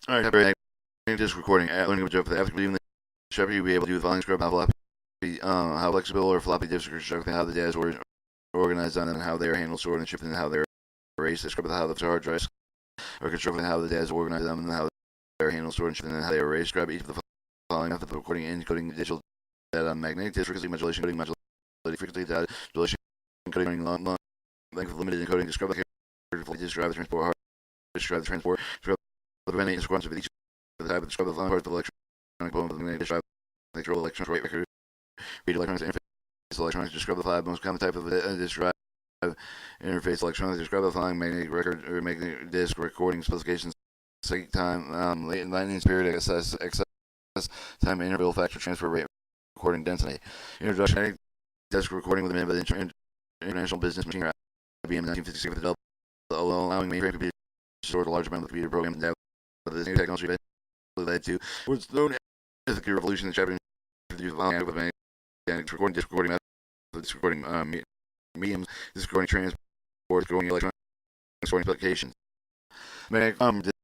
All right, very just recording. Learning a joke for the after leaving the shop, you'll be able to do the following: describe how flexible or floppy disks are constructed, how the data is organized on them, and how they are handled, stored, and shipped, and how they are erased. Describe how the hard drives are constructed, how the data is organized on them, and how they are handled, stored, and shipped, and how they are erased. Describe each of the following methods of recording and encoding digital data on magnetic disk: frequency modulation, coding modulation, frequency data modulation, encoding long length limited encoding. Describe the character disk drive, the transport hard disk drive, the transport. Describe the preventing sequence of each of the type. Describe the following parts of the electronic component of the magnetic disk drive: control electrons, write record, read electronics, interface electronics. Describe the five most common type of disk drive: interface electronics. Describe the following magnetic record or magnetic disk recording specifications: cycle time, lightning period, excess time, interval factor, transfer rate, recording density. Introduction: magnetic disk recording with a minute by the International Business Machine, or IBM, 1956, with the allowing mainframe computers to store a large amount of computer programs and data. But this new technology led to what's known as the computer revolution. The chapter introduced the following with magnetic recording, disk recording methods, recording mediums, disk recording transport, recording electronic storing specifications. Magnetic disk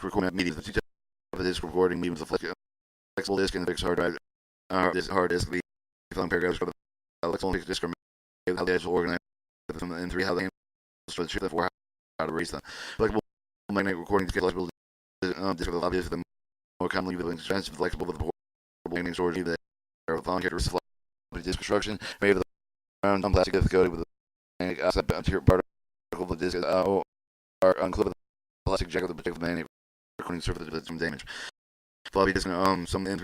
recording mediums. The two types of disk recording mediums: the flexible disk and the fixed hard drive. Hard disk. The following paragraphs cover the flexible disk are made, how the data is organized, and three, how they handle for the shift, four, how to erase them. Flexible magnetic recording disk, flexible disk with a floppy disk, the more commonly used expensive, flexible with the portable magnetic storage. The following characteristics of floppy disk construction: made of the round plastic disk coated with a magnetic oxide particle of the disk, or unclip the plastic jacket to protect the magnetic recording surface from damage. Floppy disk, some in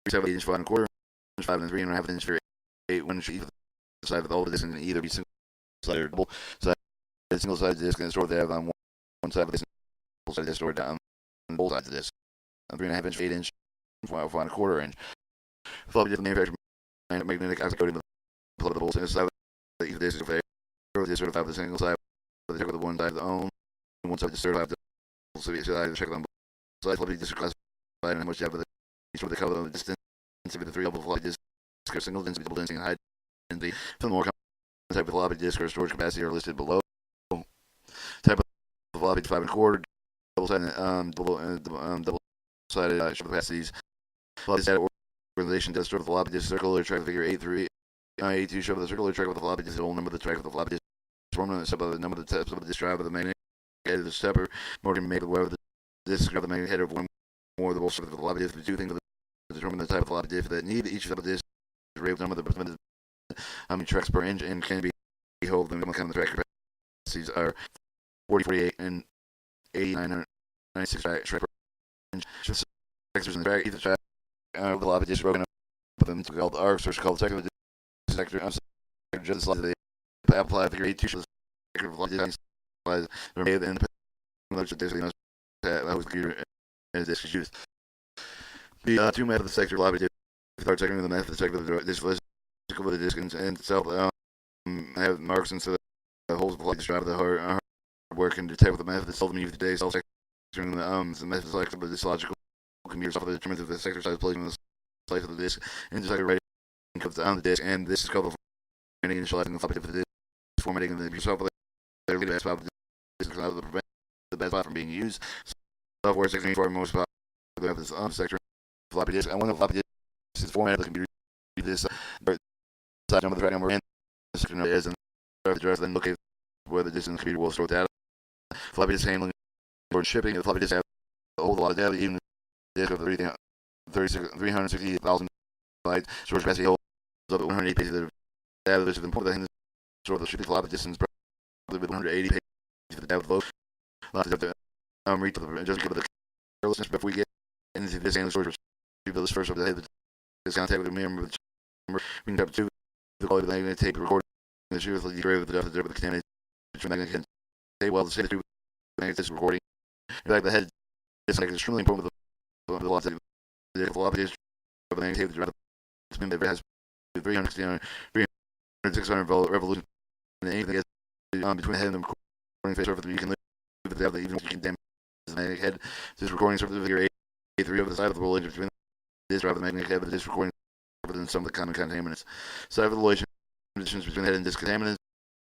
3/7 inch, 5 1/4 inch, 5 3.5 inch for 8 1 inch either side with all the disks in either be single sided or double sided. Single sided disk and stored there on one side of the disk, double sided disk stored down on both sides of the disk. 3.5 inch, 8 inch, 5 1/4 inch. Floppy disk manufactured magnetic oxide coating with the whole side of the disk is certified with a single side with the one side of the own, and one side is certified with the side check on both sides. Floppy disk classified and how much you have with each of the color of the distance of the three double floppy disks are single density, double density, and high density. For the more common type of floppy disk or storage capacity are listed below. Type of floppy: 5 1/4, double sided capacities. Floppy data organization does store the floppy disk circular track figure 8 to show the circular track with the floppy disk, the whole number of the track with the floppy disk. One of the number of the steps of the disk drive of the magnetic head of the stepper. More can be made whether the disk of the magnetic head of one more the bolster of the floppy disk. The two things to determine the type of floppy disk that need each of the disk is rate number of the how many tracks per inch and can be held. The common track capacities are 40, 48, and 8996 tracks per inch. Sectors in the track, each track the floppy disk broken up with them to called arcs, or called sector sector. Just slide the apply figure 8 to show the sector of floppy disk slides are made in the disk whose computer and disk is used. The two methods of the sector floppy disk. The third sector of the method of the sector of the disk with the disk and itself have marks instead of the holes of the floppy disk drive. The hardware can detect with the method that's seldom used today. Self sector the method selected by this logical computer software that determines if the sector size placement of the slice of the disk and the sector rating comes on the disk, and this is called the formatting, initializing the floppy disk for the disk formatting of the computer software. The best spot of the disk to prevent the best spot from being used. Software sector for most popular of this sector floppy disk, and when the floppy disk is formatted, the computer this side number, the track number, and the sector number is, and the address, then locate where the disk in the computer will store data. Floppy disk handling or shipping. The floppy disk have hold a lot of data, even the disk of 360,000 bytes. Storage capacity holds up to 180 pages of data. This is important that store the shipping floppy disk probably with 180 pages of the data with both. Lots of read to just give it the carelessness before we get into this handling storage. This first of the head, this contact with the member of the chamber. We can to the quality of the magnetic tape recording the shear with the degree of the depth of the contaminated magnetic tape while the state through magnetic disk recording. In fact, the head is extremely important with the velocity of the floppy disk of the magnetic tape. The spin has 300, 600 revolutions, and anything gets between the head and the recording face surface, you can live with the even you can damage the magnetic head. This recording surface figure 8.3 over the side of the roll edge between the disk drive and the magnetic head, but this recording than some of the common contaminants. Side of the relation between the head and disk contaminants.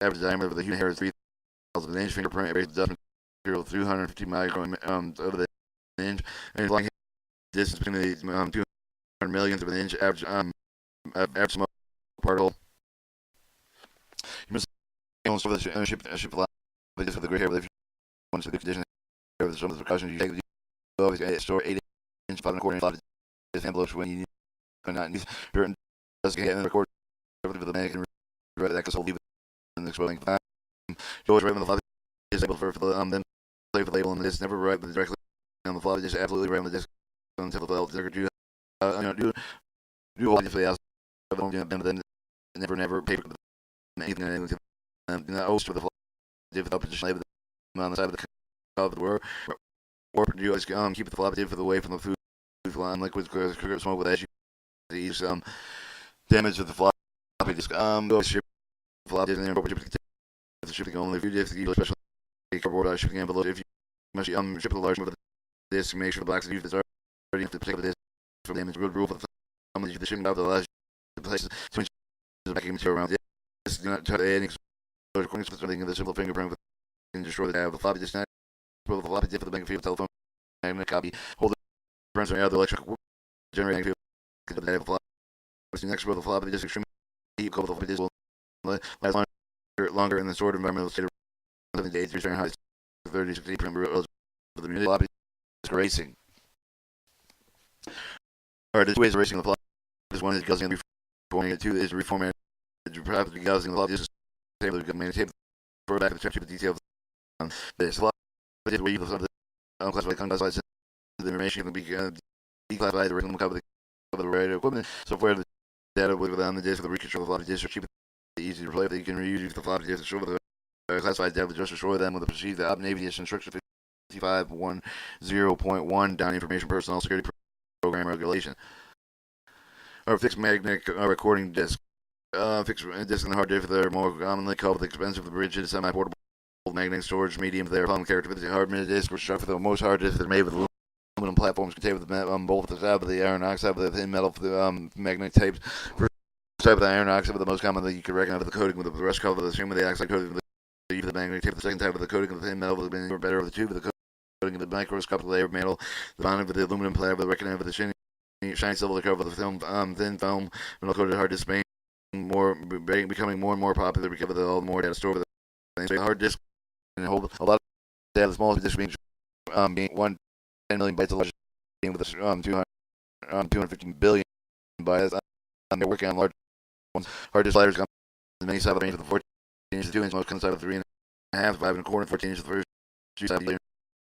Average diameter of the human hair is 3,000 inch. Fingerprint rate of dust material 350 micron over the inch, and flying distance between the 200 millionth of an inch average smoke particle. You must store the ship fly just for the great hair, but if you want to the condition of some of the precautions you take, you always store 8-inch, 5 1/4 inch fly just envelopes when you need not need certain does get and record for the mannequin that can leave in the exploding time. You always write on the fly disabled for the then play for the label and it's never write directly on the fly, just absolutely right on the disc until the file do all for the outside of then never paper anything host for the fly difficult position on the side of the cover of the word or you always keep the fly for the way from the food fly liquid smoke with edge these damage of the floppy disk go ship floppy disk and the shipping only if you especially cardboard shipping envelope if you must ship the large of the disk make sure the blacks use this already to pick up the disk for damage good rule for the shipping of the last places to inch the backing material around this do not touch any according to the simple fingerprint and destroy the tab the floppy disk not the floppy disk for the bank field telephone magnet copy hold the prints or other electric generating field the floppy next with the floppy disk extremely heat cold the floppy disk will last longer in the sort of environmental state of 7 to 8 degrees Fahrenheit 30 to 60 for the floppy disk racing. Alright, there's ways of racing the floppy disk. One is guzzling and reforming it. Two is reforming it. Perhaps guzzling the floppy disk is the tape for back to the details on this floppy disk where you use the unclassified unclassified the information can be declassified the regular cover the radio equipment software the data within the disk of the recontrol floppy disk are cheap easy to replay that you can reuse the floppy disk to show the classified data just destroy them with a perceived obnavigous instruction 5510.1 down information personnel security program regulation. Or fixed magnetic recording disk. Fixed disk and the hard disk that are more commonly called the expensive, rigid, semi-portable magnetic storage medium. They are following characteristics. Hard disk which are for the most hard disks that are made with aluminum platforms contained with both the side of the iron oxide with the thin metal for the magnetic tapes. For the type of the iron oxide, the most commonly you can recognize the coating with the rest cover the same with the oxide coating. The magnetic tape, the second type of the coating of the thin metal will be better of the two, but the coating of the microscopic layer of metal, the bonding with the aluminum platter, with the reckoning of the shiny silver cover of the film, thin film, metal coated hard disk becoming more and more popular because of the more data stored with the hard disk and hold a lot of data. The smallest disk being 10 million bytes, the largest being with the 215 billion bytes. They're working on large ones. Hard disk sliders come in many size range of the 14 inches, 2 inches, most comes out of 3.5, 5 1/4, 14 inches. The first two sides of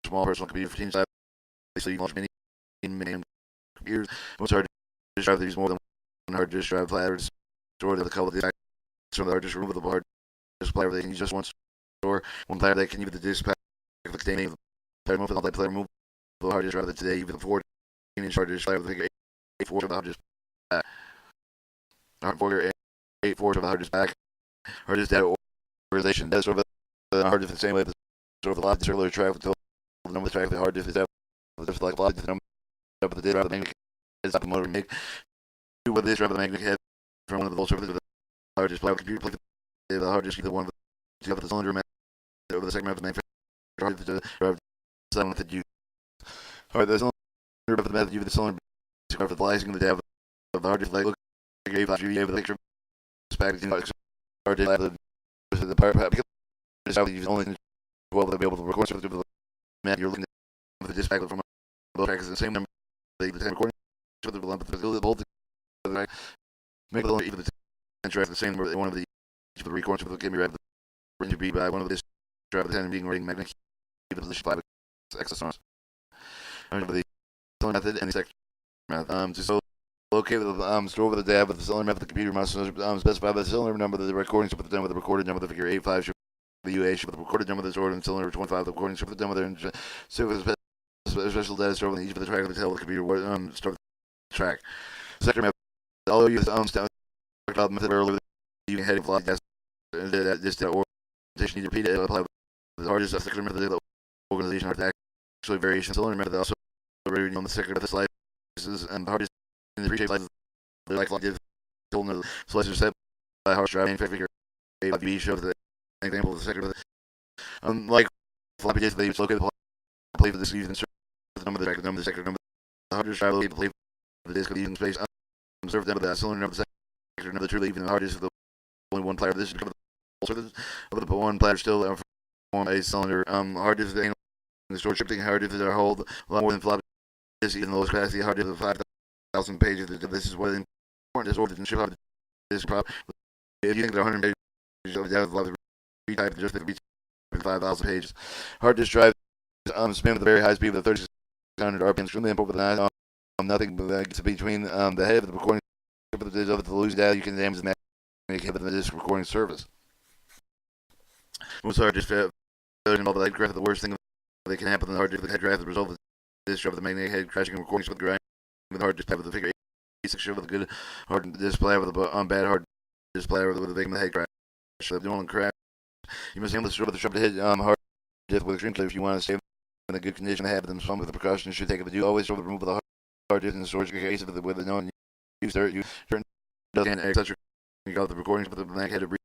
small personal computer, 15 size. So you can launch many computers. Most hard disk drive use more than one hard disk drive platters. Store the color of the from the hard disk removable hard disk platter. They can use just one store, one platter. They can use the disk pack containing the platter move the platter removable hard disk drive. Today, even the 14-inch hard disk platter with the 8/4 of the hard disk pack. Hard 8/4 of the hard disk pack. Hard disk data organization. That's sort of the hard disk the same way as sort of the logic circular track until the number of the track of the hard disk is out. Just like logic, the number of the data of the magnetic is up the motor make. Do what this drive the magnetic head from one of the volts surfaces of the hard disk player computer. Plug the hard disk either one of the two of the cylinder method over the second method of the manufacturer hard disk to drive the cylinder method use. Alright, the cylinder method method use the cylinder for the slicing of the data of the hard disk like look like a with a picture of this packaging hard disk the power pack is only 12 to be able to record something with the map you're looking at the disk packet from both packets the same number the time recording with the lump of the bolt make the even the 10 track the same number one of the each of the recordings with the give me the range to be by one of this drive the 10 being rating magnetic even position 5 exosomes. The cylinder method and the sector method to locate the store with the data with the cylinder method the computer must specify the cylinder number of the recording strip with the done with the recorded number of the figure 85 should the UA should with the recorded number of the stored in cylinder 25 the recording strip with the done with the special data stored with each of the track of the tail of the computer store the track sector method although you method earlier you can head fly test this orientation need to repeat it apply the hardest sector method of the organization are actually variation cylinder method also already on the sector of the slices and the hardest in the reshape slices like cylinder slices set by hard drive manufacturer A5B shows the example of the sector of the like floppy disk they locate the plate for the sleeve and number, the track number, the sector number, the hard disk drive located, the plate, the disk, the using space, server number, the cylinder number, the sector number, the true leaving the hard disk with the only one platter. This is cover the surface of the one platter still form a cylinder. Hard disk the storage shifting hard disks that hold a lot more than floppy disks, even the lowest capacity hard disk of 5,000 pages. This is what important is ordered and ship out the disk prop. If you think there are 100 pages of data, the retype just the 5,000 pages. Hard disk drive spin with a very high speed with a 3,600 RPM, extremely important with an nothing gets between the head of the recording of the lose data. You can damage the magnetic head of the disk recording service. Most hard disk failure involved the head craft. The worst thing that can happen in the hard disk with the head craft, the result of the disk of the magnetic head crashing and recording with the grind with the hard disk with the figure 8 show with a good hard display with a bad hard display with the victim of the head crash. So if you want to crash, you must handle the strip to hit hard disk with extreme clear if you want to stay in a good condition. Have them some with the precautions should take it. But you always show the removal of the hard disk in the storage case with the known use there. You turn doesn't etc. You got the recordings with the magnetic head to read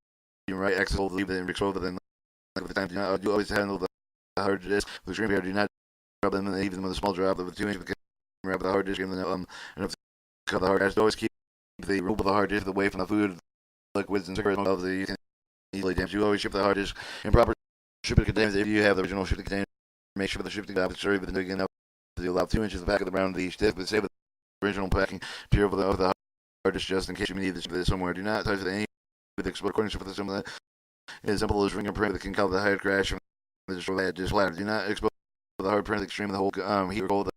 right axis hold leave it and expose it. Then at the time do always handle the hard disk with extreme care. Do not drop them even with a small drop of the 2 inch wrap the hard disk and then enough to cut the hard disk. Always keep the removal of the hard disk away from the food, liquids, and cigarettes. You can easily damage. You always ship the hard disk in proper shipping containers. If you have the original shipping container, make sure the shipping valve is served with enough to allow 2 inches of the pack of the round of each disk, but save the original packing pure of the hard disk just in case you need this somewhere. Do not touch any with the according to the symbol that is simple as fingerprint that can cause the hard crash from the destroy that disk ladder. Do not expose the hard print extreme of the whole heat or cold. The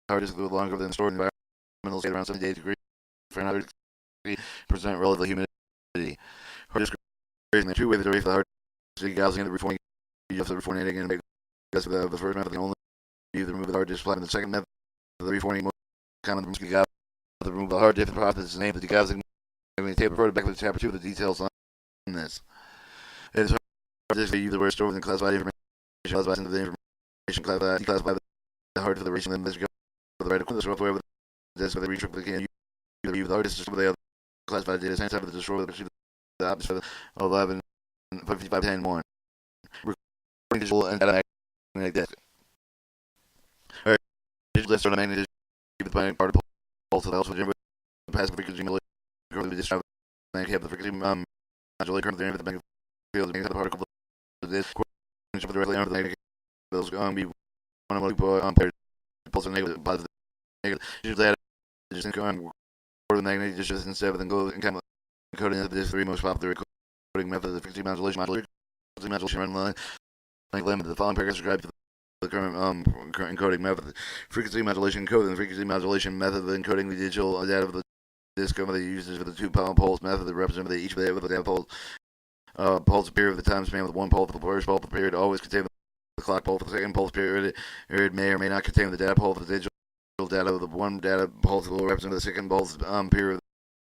hard disk will longer than stored environmental state around 70 degrees Fahrenheit, 100% relative humidity. Hard disk raising the true way the duration of the hard disk gassing the reforming of the reforming and make that's the first method. The only you remove the hard disk flat. The second method, the reforming most common the remove the hard disk. The process is named the degassing. I'm going to tape refer back to the chapter 2 of the details on this. It is hard disk that you the word stored and classified information. Classified into the information classified, declassified the hard for the ratio. Then this go for the right of the software with the disk for the reach the can you the hard disk with the classified data. Same time with the destroy the opposite for the 11 55 10 1. Recording digital and data magnetic disk. Alright, digital disk on a magnetic disk with the binary particle pulse of the also generate the passive frequency modulation currently disk magnetic have the frequency modulate current the magnetic field the particle of the disk directly under the magnetic fields be one of pairs pulse and negative positive negative usually that just or the magnetic disk just instead of then go and kind of encoding into the 3 most popular encoding methods of frequency modulation run line like limit. The following paragraph describes the current encoding method. Frequency modulation code. The frequency modulation method of encoding the digital data of the disk of the users for the 2 pulse method that represent each of the data pulse. Pulse period of the time span with 1 pulse. The first pulse period always contain the clock pulse. The second pulse period may or may not contain the data pulse. The digital data of the 1 data pulse will represent the second pulse period.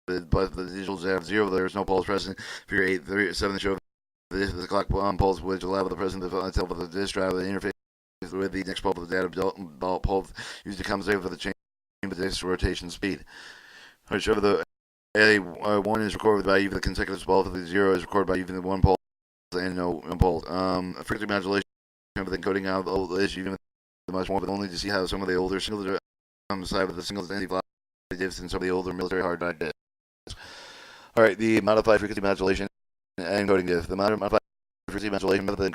But the digital data of 0, there is no pulse present. Figure 8, 3, 7 show the clock pulse, which allow the present to itself with the disk drive the interface with the next pulse of the data pulse used to compensate for the change in the disk rotation speed. I show the A1 is recorded by even the consecutive pulse, the 0 is recorded by even the 1 pulse and no pulse. Frequency modulation with encoding out the old issue even much more, but only to see how some of the older single side with the single identity floppy disks and some of the older military hard drive disks. Alright, the modified frequency modulation and encoding disk. The modified frequency modulation method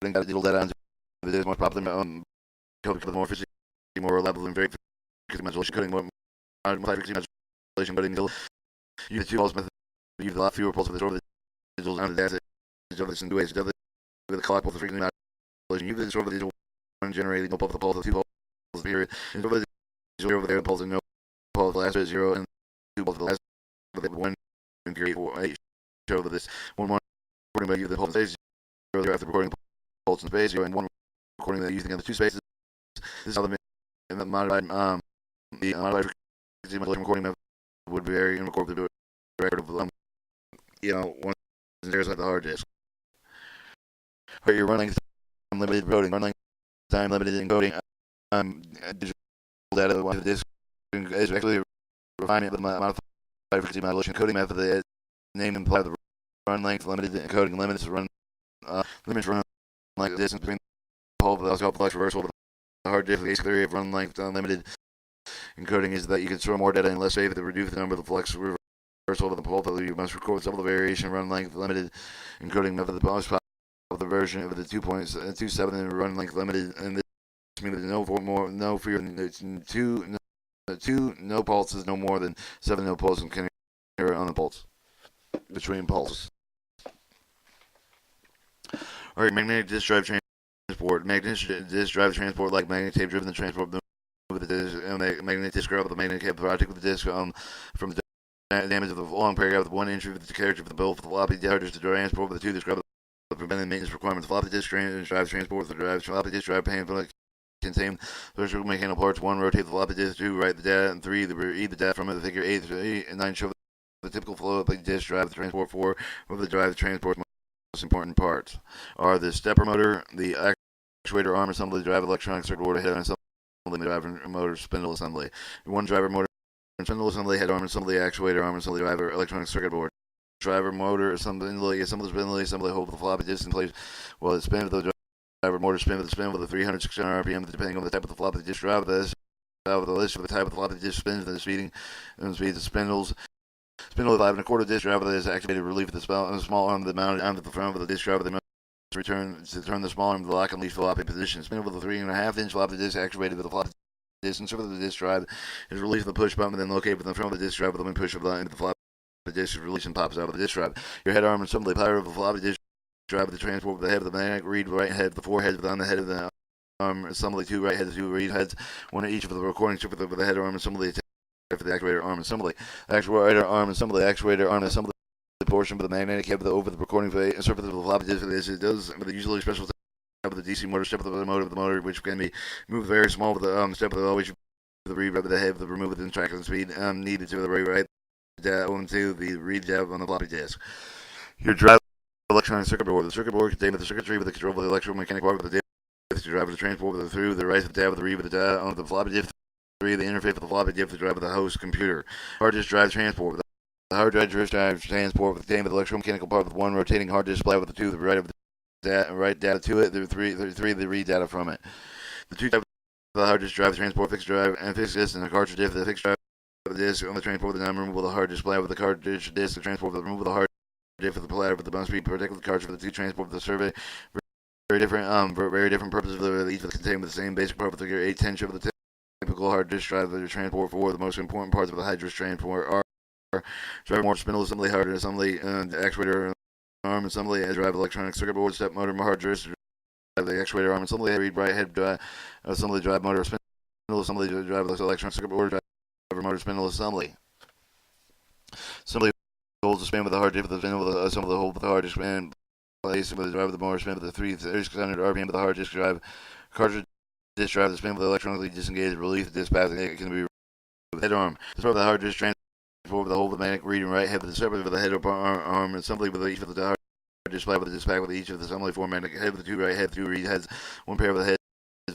encoding digital data onto the disk most popular code for the more frequency, more reliable and very frequency modulation coding more modified frequency modulation coding digital. Use the 2 pulse method. Use a lot fewer pulses for the store of the digital on the data. This in 2 ways. With the clock pulse, the frequency modulation. Use the store of the digital one generating no pulse the pulse of 2 pulses period. And over the digital over there pulse and no pulse the last bit 0 and 2 pulse the last bit 1 and period 8 show that this 1 recording by you the pulse phase 0 after recording the pulse in space 0 and 1 recording that using the 2 spaces. This is how the modified frequency modulation recording method would vary and record the record of one zeros like the hard disk. Alright, your run length time limited encoding. Run length time limited encoding. Digital data on the disk is actually a refinement of the modified frequency modulation coding method that is named and applied the run length limited encoding limits run like the distance between the pulse of the flex reversal hard disk. The theory of run length unlimited encoding is that you can store more data in less space to reduce the number of the flex reversal of the pulse. You must record some of the variation run length limited encoding method. The most of the version of the 2.27 and run length limited, and this means no fewer than two no pulses, no more than 7 no pulses can occur on the pulse between pulses. All right, magnetic disk drive transport. Magnetic disk drive transport, like magnetic tape driven, the transport with the disk, magnetic disk drive with the magnetic cable project with the disk from the damage of the long paragraph with 1 inch of the character for the bill for the floppy disk to transport with the 2 describe the preventive maintenance requirements. Floppy disk drive transport with the drive. Floppy disk drive pan contain electrical mechanical parts. 1. Rotate the floppy disk. 2. Write the data. And 3. Read the data from it. The figure 8 and 9 show the typical flow of the disk drive. The transport. 4. Of the drive. The transport. Most important parts are the stepper motor, the actuator arm assembly, drive electronic circuit board, head assembly, driver motor, spindle assembly. 1. Driver motor and spindle assembly, head arm assembly, actuator arm assembly, driver electronic circuit board. Driver motor assembly, assembly, hold the floppy disk in place while the spin of the driver motor spin with the 300, 600 RPM, depending on the type of the floppy disk drive. The list of the type of the floppy disk spins and the speed of spindles. Spindle 5 1/4 disk drive that is activated relief of the small arm that mounted onto the front of the disk drive. They must return the small arm to the lock and leave floppy position. Spindle with a 3.5 inch floppy disk activated with the floppy disk. Insert of the disk drive is released with the push button, and then located within the front of the disk drive with the push of the into the floppy disk is released and pops out of the disk drive. Your head arm assembly power of the floppy disk drive with the transport with the head of the magnetic read right head, the 4 heads on the head of the arm assembly, 2 right heads, 2 read heads, 1 at each of the recording strip with the head arm assembly. For the actuator arm assembly. Actuator arm assembly, actuator arm assembly portion of the magnetic cable over the recording surface of the floppy disk. It does with the usually special type of the DC motor, step of the motor, which can be moved very small with the step of the always the read of the head, the remove within tracking speed needed to the right onto the read jab on the floppy disk. Your drive electronic circuit board. The circuit board contains the circuitry with the control of the electromechanical part with the disk to drive the transport with the through the right of the tab with the read with the data on the floppy disk. 3. The interface with the floppy disk to drive with the host computer. Hard disk drive transport. The hard drive transport with the electromechanical part with 1 rotating hard disk display with the 2 the right of the write data to it. The 3 the read data from it. The 2 types of the hard disk drive transport fixed drive and fixed disk and the cartridge disk. The fixed drive of the disk on the transport with the non-removable the hard display with the cartridge disk. The transport with the removable the hard disk with the platter with the bump speed protected the cartridge for the 2 transport with the survey. Very different purposes of each of the contain with the same basic part with figure 8 10 of the typical hard disk drive that you transport for. The most important parts of the hard disk transport are driver motor, spindle assembly, hard assembly, and actuator arm assembly, drive electronic circuit board, step motor, hard disk drive, the actuator arm assembly, read right head drive assembly, drive motor, spindle assembly, drive electronic circuit board, driver motor, spindle assembly. Assembly holds the span with the hard disk with the spindle with the assembly hold with the hard disk span place with the drive with the motor spin with the 300 RPM with the hard disk drive cartridge. Disk drive, the spin with electronically disengaged relief, the disk path can be with head arm. The start of the hard disk transport with the whole of the magnetic reading right head with the separate with the head arm assembly with each of the hard display with the disk pack with each of the assembly four magnetic head with the 2 right head, 2 read heads, 1 pair of the heads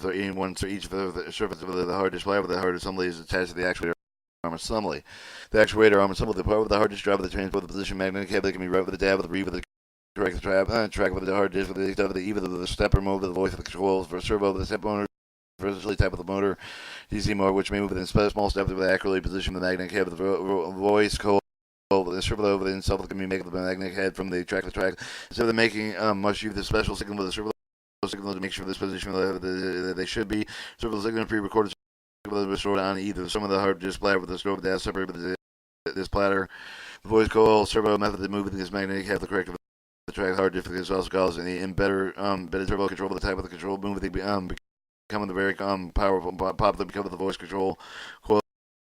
for one for each of the surface of the hard display with the hard assembly is attached to the actuator arm assembly. The actuator arm assembly, the part with the hard disk drive with the transport the position magnetic cable that can be right with the dab with the read with the correct track with the hard disk with the either the stepper mode with the voice of the controls for servo with the step motor. Vertically type of the motor, DC motor, which may move within small steps with accurately position the magnetic head with the voice coil. The servo over the itself can be making the magnetic head from the track to track. Instead of making must use the special signal with the servo signal to make sure this position that they should be. Servo signal pre-recorded signal stored on either some of the hard disk platter with the stored data separated with this platter. The voice coil servo method to move this magnetic head the correct the track hard disk is also called the embedded turbo control with the type of the control move the becoming the very powerful, popular because of the voice control coil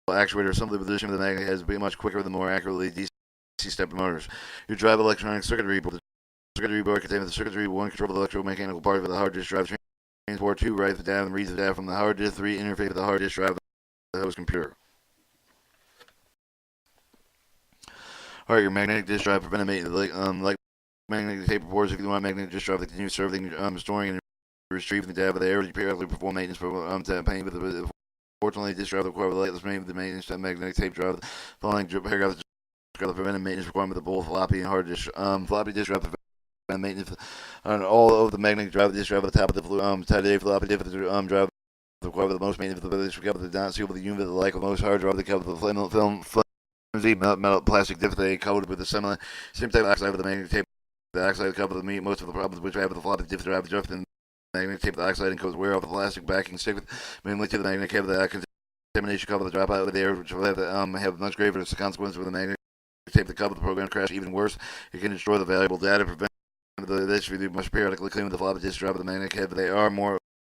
actuator. Some of the position of the magnet has been much quicker than more accurately DC stepper motors. Your drive electronic circuitry board. The circuitry board contains the circuitry 1 control the electromechanical part of the hard disk drive transport 2 writes the data and reads the data from the hard disk 3 interface with the hard disk drive the host computer. All right, your magnetic disk drive preventive maintenance like magnetic tape reports. If you want magnetic disk drive that continues serving storing and retrieving the data with the errors, you periodically perform maintenance for pain with the fortunately disk drive require the maintenance to magnetic tape drive. Following paragraph the preventive maintenance requirement of both floppy and hard disk floppy disk drive preventive maintenance on all of the magnetic drive disk drive at the top of the floppy disk drive require the most maintenance of the village. We cover the down seal with the unit, the like of most hard drive, the cover the film flimsy metal plastic dip they coated with the similar same type of oxide with the magnetic tape. The oxide cover the meat. Most of the problems which have with the floppy dip drive drift and magnetic tape the oxide and coats wear off the plastic backing stick with mainly to the magnetic cable the contamination cover the dropout of the air, which will have much graver consequences with the magnetic tape the cover the program crash. Even worse, it can destroy the valuable data. Prevent this you must periodically clean with the floppy disk drive of the magnetic head. But they are more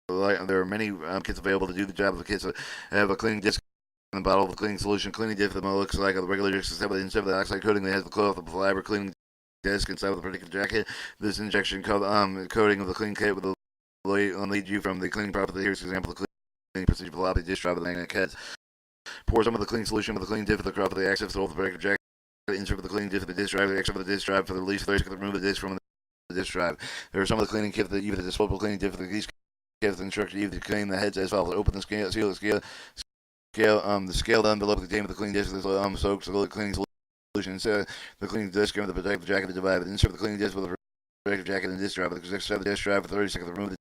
there are many kits available to do the job of the kits. Have a cleaning disk in the bottle of the cleaning solution. Cleaning disk that looks like a regular disk instead of the oxide coating that has the cloth of the fiber cleaning disc inside of the particular jacket. This injection coating of the clean kit will lead you from the cleaning property. Here's an example of the cleaning procedure for the floppy disk drive of the magnetic heads. Pour some of the cleaning solution with the cleaning disk of the crop of the access to the particular jacket. Insert the cleaning disk of the disk drive. The extra of the disk drive for the release of the remove the disk from the disk drive. There are some of the cleaning kits that use the disposable cleaning disk for these kits instruction you to clean the heads as follows. Open the scale, seal the scale. The scale envelope contains the cleaning disk. Soaks the cleaning solution. So the cleaning disk and the protective jacket is divided. Insert the cleaning disk with the protective jacket and disk drive. The disk drive for 30 seconds. Remove the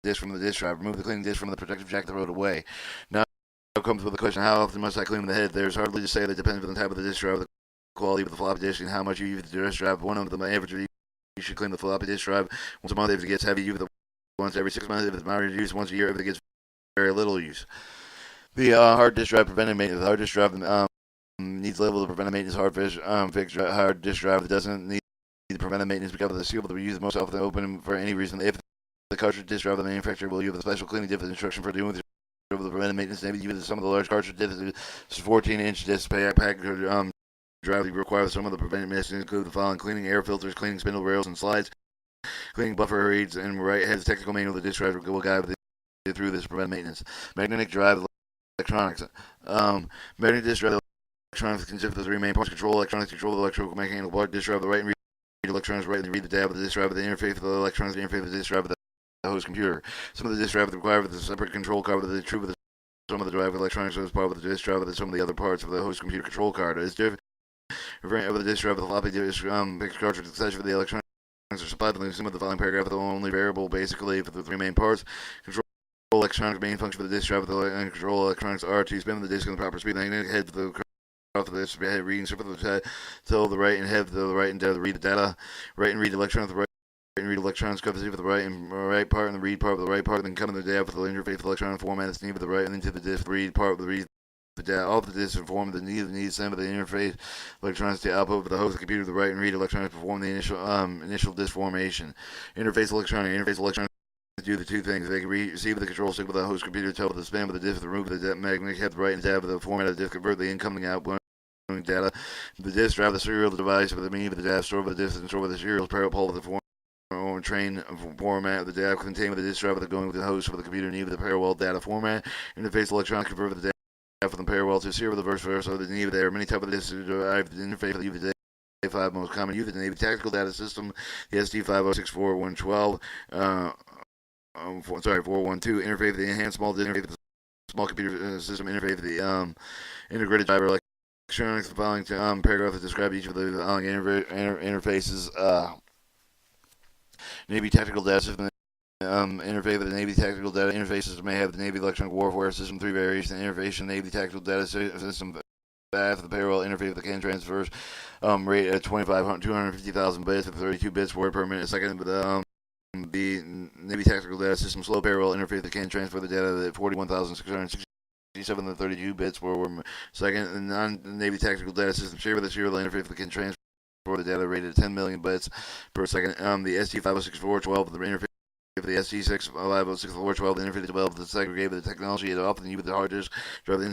disk from the disk drive. Remove the cleaning disk from the protective jacket. Throw it away. Now comes with the question: how often must I clean the head? There's hardly to say. That depends on the type of the disk drive, the quality of the floppy disk, and how much you use the disk drive. One of the average you should clean the floppy disk drive once a month. If it gets heavy, use it once every 6 months. If it's moderate use, once a year. If it gets very little use. The hard disk drive preventive maintenance. The hard disk drive needs level of preventive maintenance. Hard disk drive that doesn't need the preventive maintenance because of the seal that we use most often open for any reason. If the cartridge disk drive, the manufacturer will use a special cleaning diff instruction for doing the preventive maintenance. Maybe use some of the large cartridge discs. 14-inch disc pack drive requires some of the preventive maintenance include the following: cleaning air filters, cleaning spindle rails and slides, cleaning buffer reeds, and has technical manual. The disk drive will guide through this preventive maintenance. Magnetic drive electronics. Magnetic disk drive electronics consist of the three main parts: control electronics, control the electromechanical part. Disk drive the right and read electronics, right and read the data of the disk drive. The interface of the electronics, the interface of the disk drive of the host computer. Some of the disk drive require the separate control card with the true with some of the drive electronics as part of the disk drive with some of the other parts of the host computer control card. It's different. Referring over the disk drive with the floppy disk fixed cartridge accessory for the electronics are supplied with some of the following paragraph. The only variable basically for the three main parts. Control electronics main function for the disk drive with the control electronics are to spin the disk in the proper speed. Magnetic head for the off of this head reading so for the till the right and head to the right and read the data. Right and read electronics the right and read electronics covers for the right and right part and the read part of the right part, and then come in the data for the interface electronic format that's needed for the right and into the disk read part of the read the data off the disk form the need send of the interface electronics to output for the host computer the right and read electronics perform the initial disk formation. Interface electronics do the two things. They can receive the control signal of the host computer, tell the span of the disk, the remove the magnetic head, the right and tab of the format of the disk, convert the incoming outgoing data. The disk drive the serial device for the meaning of the data, store with the disk and store with the serials, parallel with the form or train format of the data contained with the disk drive with the going with the host for the computer need with the parallel data format. Interface electronics convert the data from the parallel to serial the verse so the need there are many types of disks to drive the interface of the five most common used in the Navy Tactical Data System, the SD5064112, 412 interface the enhanced small disk interface the small computer system interface the integrated driver electronics. The following paragraph that describe each of the following interfaces. Navy Tactical Data System interface with the Navy Tactical Data Interfaces may have the Navy Electronic Warfare System 3 variations. Interface Navy Tactical Data System 5 the parallel interface with the CAN transfers rate at 250,000 bits at 32 bits word per minute second. But the Navy Tactical Data System slow parallel interface that can transfer the data at 41,667 to 32 bits per second. And non-Navy Tactical Data System share with the serial interface that can transfer the data rate at 10 million bits per second. The SD5064112 the interface for the SD5064112 the interface developed the segregated the technology it often used the hard disk drive the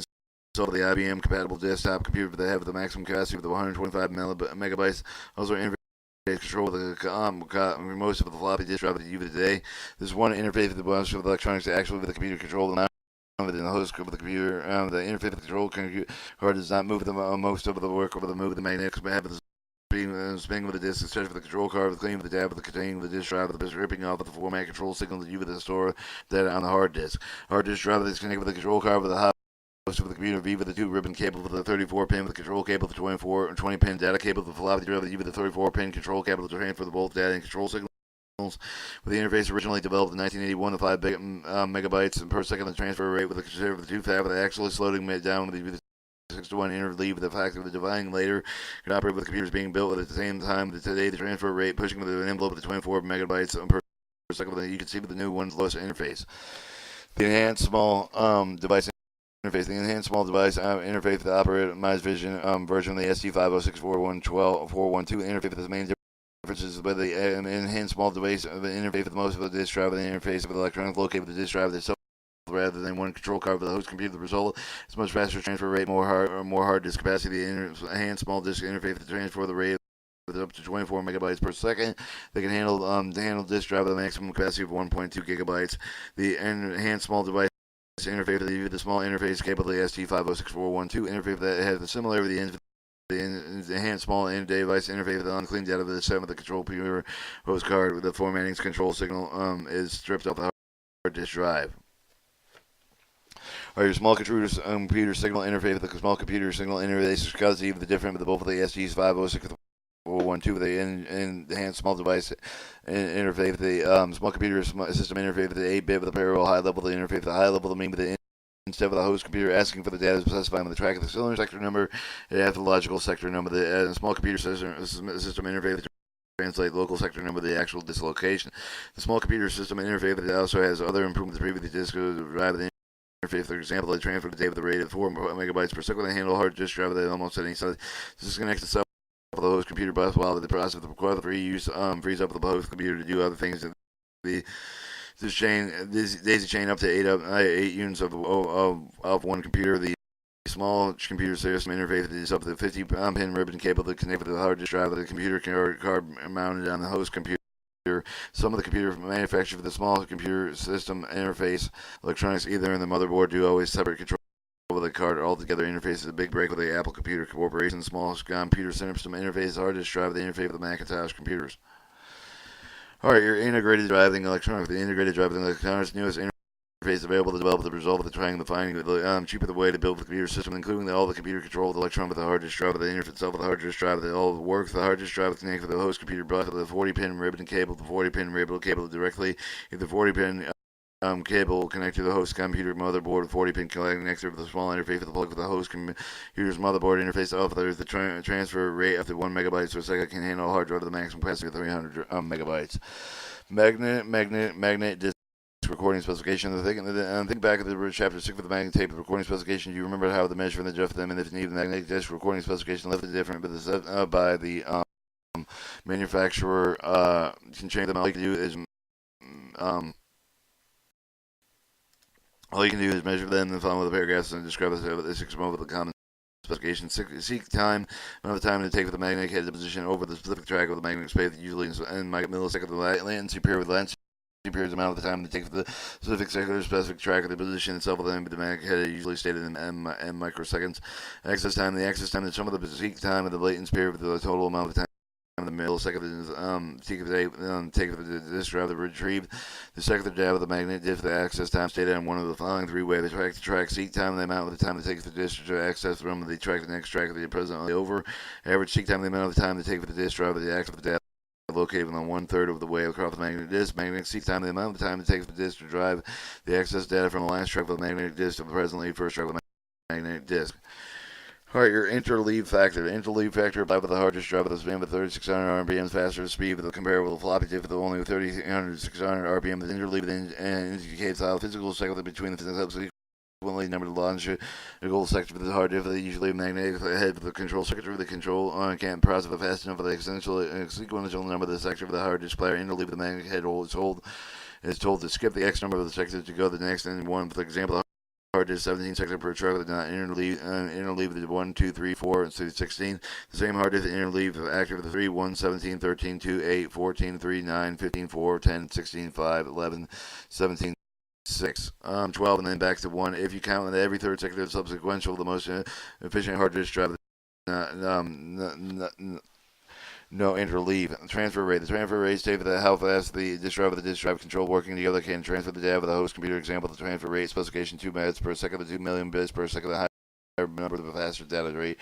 install the IBM compatible desktop computer that have the maximum capacity of the 125 megabytes. Also interface control the most of the floppy disk drive that you use today. There's one interface with the bunch of electronics that actually with the computer control the in the host of the computer. The interface of the control hard does not move the most of the work over the move of the magnetics but have the spinning with the disk, especially for the control card, the cleaning with the tab, with the containing the disk drive, with the ripping off of the format control signal that you with the store data on the hard disk. Hard disk drive is connected with the control card with the hot host of the computer V with the 2-ribbon cable with the 34 pin with the control cable, the 24 and 20 pin data cable, the floppy drive, the U with the 34 pin control cable to transfer the both data and control signal. with the interface originally developed in 1981 to 5 megabytes per second. The transfer rate with a conservative 2 fab with actually slowing it down with the 6 to 1 interleave. The fact of the dividing later can operate with computers being built at the same time. Today, the transfer rate pushing with an envelope of 24 megabytes per second. You can see with the new one's lowest interface. The enhanced small device interface. The enhanced small device interface with the optimized vision version of the ST5064112 interface with the main differences with the enhanced small device interface with most of the disk drive and the interface with the electronic located with the disk drive itself rather than one control card for the host computer. The result is much faster transfer rate, more hard disk capacity. The enhanced small disk interface with the transfer the rate with up to 24 megabytes per second. They can handle disk drive with a maximum capacity of 1.2 gigabytes. The enhanced small device interface with the small interface capable of the ST5064112 interface that has the similarity with the enhanced small device interface with the unclean data of the set with the control computer host card with the formatting control signal is stripped off the hard disk drive. Or your small computer signal interface with the small computer signal interface is constantly the different with both of the ST5064112 with the enhanced small device interface with the small computer system interface with the 8-bit with the parallel high level of the interface with the high level of the mean with the instead of the host computer asking for the data specified with the track of the cylinder sector number, it has the logical sector number. The small computer system interface to translate local sector number to the actual dislocation. The small computer system interface also has other improvements previously described. The interface, for example, they transfer the data with a rate of 4 megabytes per second. They handle hard disk drive at almost any size. This disconnects itself with the host computer bus while the process of the required frees up the host computer to do other things. This daisy chain up to 8 units of one computer. The small computer system interface is up to the 50-pin ribbon cable that connects with the hard disk drive of the computer card mounted on the host computer. Some of the computer manufactured for the small computer system interface electronics, either in the motherboard, do always separate control over the card altogether. Interface is a big break with the Apple Computer Corporation. Small computer system interface, hard disk drive, the interface with the Macintosh computers. Alright, your integrated driving electronics. The integrated driving electronics newest interface available to develop the result of trying to find cheaper the way to build the computer system, including all the computer control of the electron with the hard disk drive, the interface itself with the hard disk drive, all the work. The hard disk drive connected with the host computer bus with the 40-pin ribbon cable, the 40-pin ribbon cable directly. If the 40-pin cable connected to the host computer motherboard with 40-pin connector with a small interface with the plug with the host computer's motherboard interface. The transfer rate up to 1 megabyte per second can handle a hard drive to the maximum capacity of 300 megabytes. Magnet disc recording specification. Think back at the chapter 6 of the magnetic tape recording specification. Do you remember how the measure and the drift of them and if you need the magnetic disc recording specification left different, but the by the manufacturer can change them. All you can do is measure them and follow the paragraphs and describe the 6 mode with the common specification. Seek time, amount of time to take for the magnetic head position over the specific track of the magnetic space, usually in millisecond of the latency period with latency periods amount of the time to take for the specific track of the position itself of the magnetic head usually stated in microseconds. Access time, the access time, the sum of the seek time of the latency period with the total amount of time the millisecond is take the disk drive to retrieve the second data of the magnet disk. The access time stated on one of the following 3 ways: the track to track, seek time, the amount of the time it takes the disk to access from the track to the next track of the presently over. Average seek time, the amount of the time it takes for the disk drive to the access of the data located on 1/3 of the way across the magnetic disk. Magnetic seek time, the amount of the time it takes for the disk to drive the access data from the last track of the magnetic disk to the presently first track of the magnetic disk. Alright, your interleave factor. The interleave factor applied with the hard disk drive with a span of 3600 RPM faster speed with a comparable floppy disk with only 3600 RPM. The interleave indicates how physical cycle between the subsequently numbered logical sector with the hard disk, usually magnetic head with the control sector. The control can't process it fast enough for the sequential number of the sector of the hard disk player. Interleave the magnetic head is told to skip the X number of the sector to go to the next and one. For example, hard disk 17 sector per track with not interleave the 1, 2, 3, 4, and 16. The same hard disk interleave active the 3, 1, 17, 13, 2, 8, 14, 3, 9, 15, 4, 10, 16, 5, 11, 17, 6, 12, and then back to 1. If you count that every third sector subsequential, the most efficient hard disk drive. No interleave. Transfer rate. The transfer rate states that how fast the disk drive control working together can transfer the data of the host computer. Example, the transfer rate specification 2 bits per second to 2 million bits per second. The higher number, the faster data rate.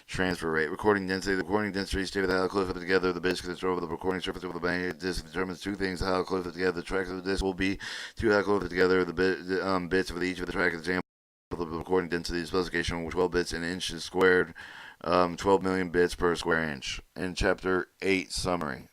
transfer rate. Recording density. The recording density stated how close put together the bits control over the recording surface over the magnetic disc determines two things: how close put together the tracks of the disc will be, two how close put together bits of each of the track example. The recording density specification with 12 bits in inches squared, 12 million bits per square inch. In Chapter 8 summary.